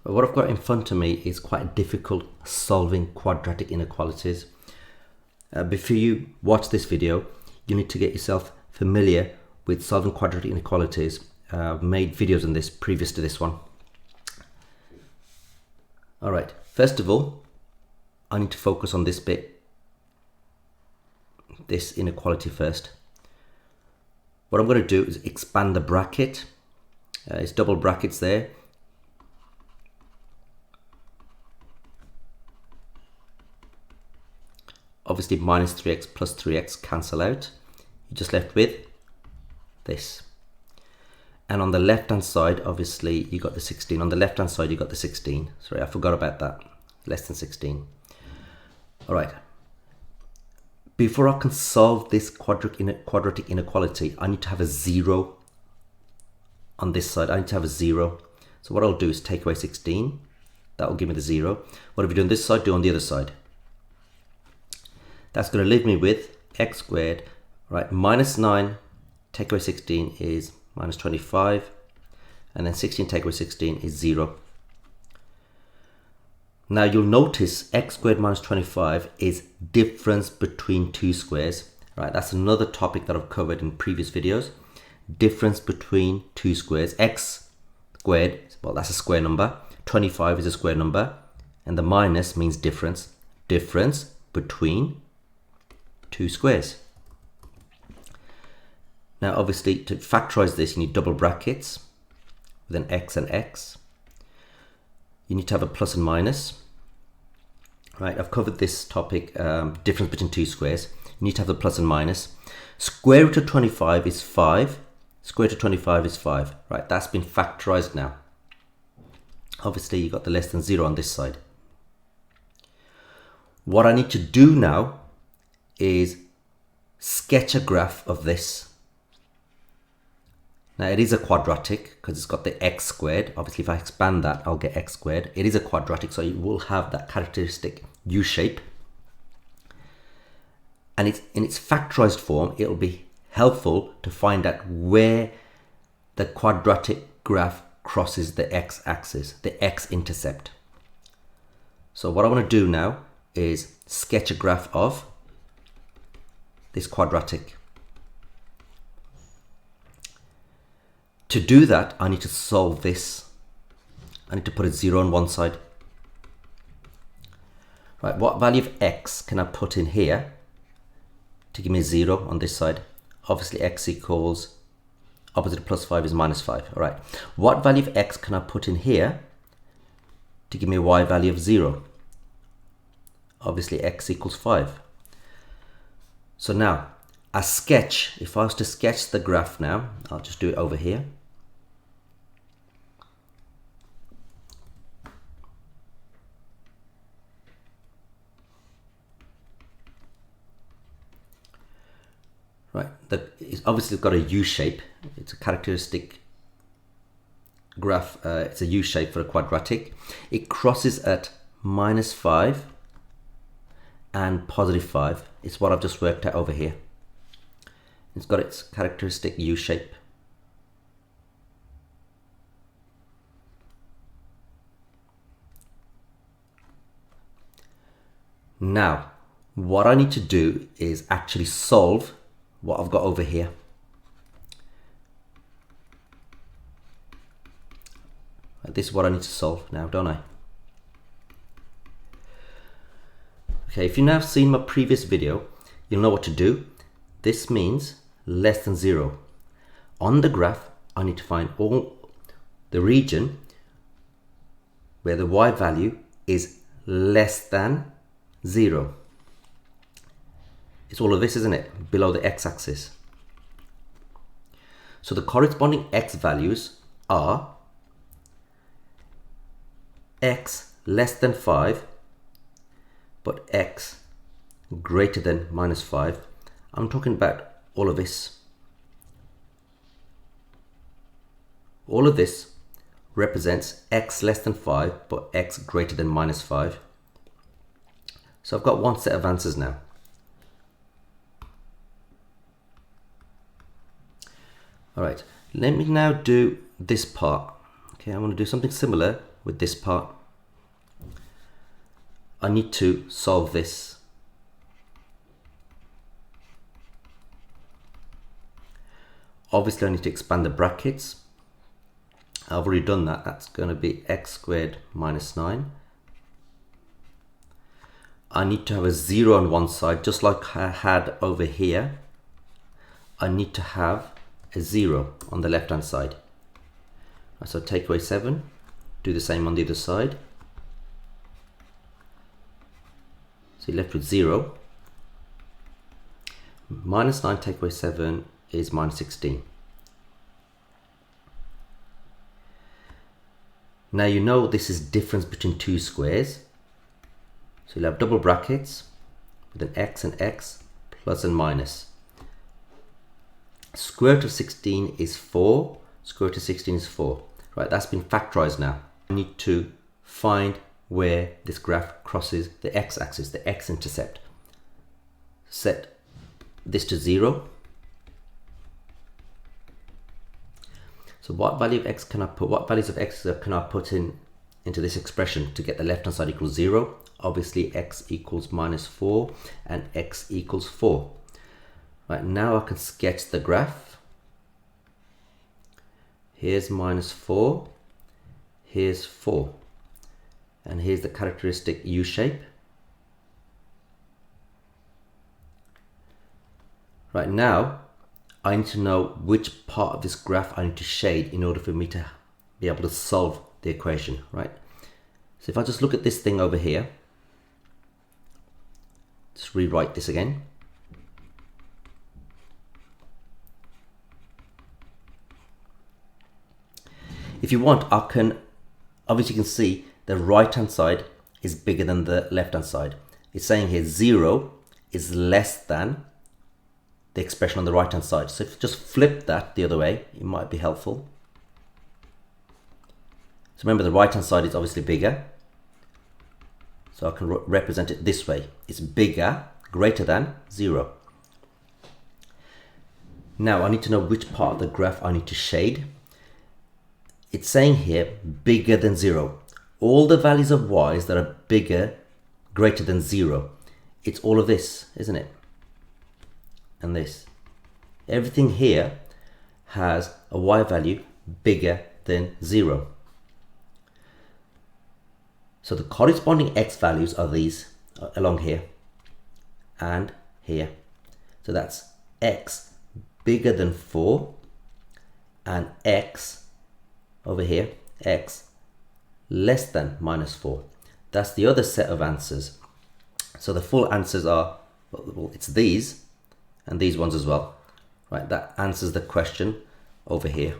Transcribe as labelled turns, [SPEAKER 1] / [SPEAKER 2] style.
[SPEAKER 1] What I've got in front of me is quite difficult solving quadratic inequalities. Before you watch this video, you need to get yourself familiar with solving quadratic inequalities. I've made videos on this previous to this one. Alright, first of all, I need to focus on this bit, this inequality first. What I'm going to do is expand the bracket. It's double brackets there. Obviously minus 3x plus 3x cancel out. You're just left with this. And on the left hand side, obviously you got the 16. On the left hand side you got the 16. Sorry, I forgot about that. Less than 16. Alright. Before I can solve this quadratic inequality, I need to have a 0 on this side. I need to have a 0. So what I'll do is take away 16. That will give me the 0. What have you done on this side? Do on the other side. That's going to leave me with x squared, right? Minus 9 take away 16 is minus 25, and then 16 take away 16 is 0. Now you'll notice x squared minus 25 is difference between two squares, right? That's another topic that I've covered in previous videos. Difference between two squares. X squared, well, that's a square number. 25 is a square number, and the minus means difference. Difference between two squares. Now obviously to factorize this you need double brackets with an x and x. You need to have a plus and minus. Right, I've covered this topic, difference between two squares. You need to have the plus and minus. Square root of 25 is 5. Square root of 25 is 5. Right, that's been factorized now. Obviously you got the less than 0 on this side. What I need to do now is sketch a graph of this. Now it is a quadratic because it's got the x squared. Obviously if I expand that I'll get x squared. It is a quadratic, so it will have that characteristic U shape. And it's in its factorized form. It'll be helpful to find out where the quadratic graph crosses the x-axis, the x-intercept. So what I want to do now is sketch a graph of this quadratic. To do that, I need to solve this. I need to put a 0 on one side. Right, what value of x can I put in here to give me 0 on this side? Obviously x equals, opposite of plus 5 is minus 5. All right, what value of x can I put in here to give me a y value of 0? Obviously x equals 5. So now, a sketch, if I was to sketch the graph now, I'll just do it over here. Right, it's obviously got a U shape. It's a characteristic graph. It's a U shape for a quadratic. It crosses at minus 5 and positive 5. It's what I've just worked out over here. It's got its characteristic U shape. Now, what I need to do is actually solve what I've got over here. This is what I need to solve now, don't I? Okay, if you've now seen my previous video, you'll know what to do. This means less than 0. On the graph, I need to find all the region where the y value is less than 0. It's all of this, isn't it? Below the x-axis. So the corresponding x values are x less than 5, but x greater than minus 5. I'm talking about all of this. All of this represents x less than 5, but x greater than minus 5. So I've got one set of answers now. All right, let me now do this part. Okay, I'm going to do something similar with this part. I need to solve this. Obviously I need to expand the brackets. I've already done that. That's going to be x squared minus 9. I need to have a 0 on one side, just like I had over here. I need to have a 0 on the left hand side. So take away 7, do the same on the other side. So you're left with 0. Minus 9 take away 7 is minus 16. Now you know this is difference between two squares. So you'll have double brackets with an x and x, plus and minus. Square root of 16 is 4. Square root of 16 is 4. Right, that's been factorized now. I need to find where this graph crosses the x-axis, the x-intercept. Set this to 0. So what value of x can I put? What values of x can I put into this expression to get the left hand side equals 0? Obviously x equals minus 4 and x equals 4. Right, now I can sketch the graph. Here's minus 4, here's 4, and here's the characteristic U shape. Right, now I need to know which part of this graph I need to shade in order for me to be able to solve the equation, right? So if I just look at this thing over here, just rewrite this again. If you want, I can, obviously you can see the right hand side is bigger than the left hand side. It's saying here 0 is less than the expression on the right hand side. So if you just flip that the other way, it might be helpful. So remember, the right hand side is obviously bigger. So I can represent it this way. It's bigger, greater than 0. Now I need to know which part of the graph I need to shade. It's saying here bigger than 0. All the values of y's that are bigger, greater than 0. It's all of this, isn't it? And this. Everything here has a y value bigger than 0. So the corresponding x values are these along here and here. So that's x bigger than 4 and x over here, x less than minus 4. That's the other set of answers. So the full answers are, well, it's these and these ones as well, right? That answers the question over here.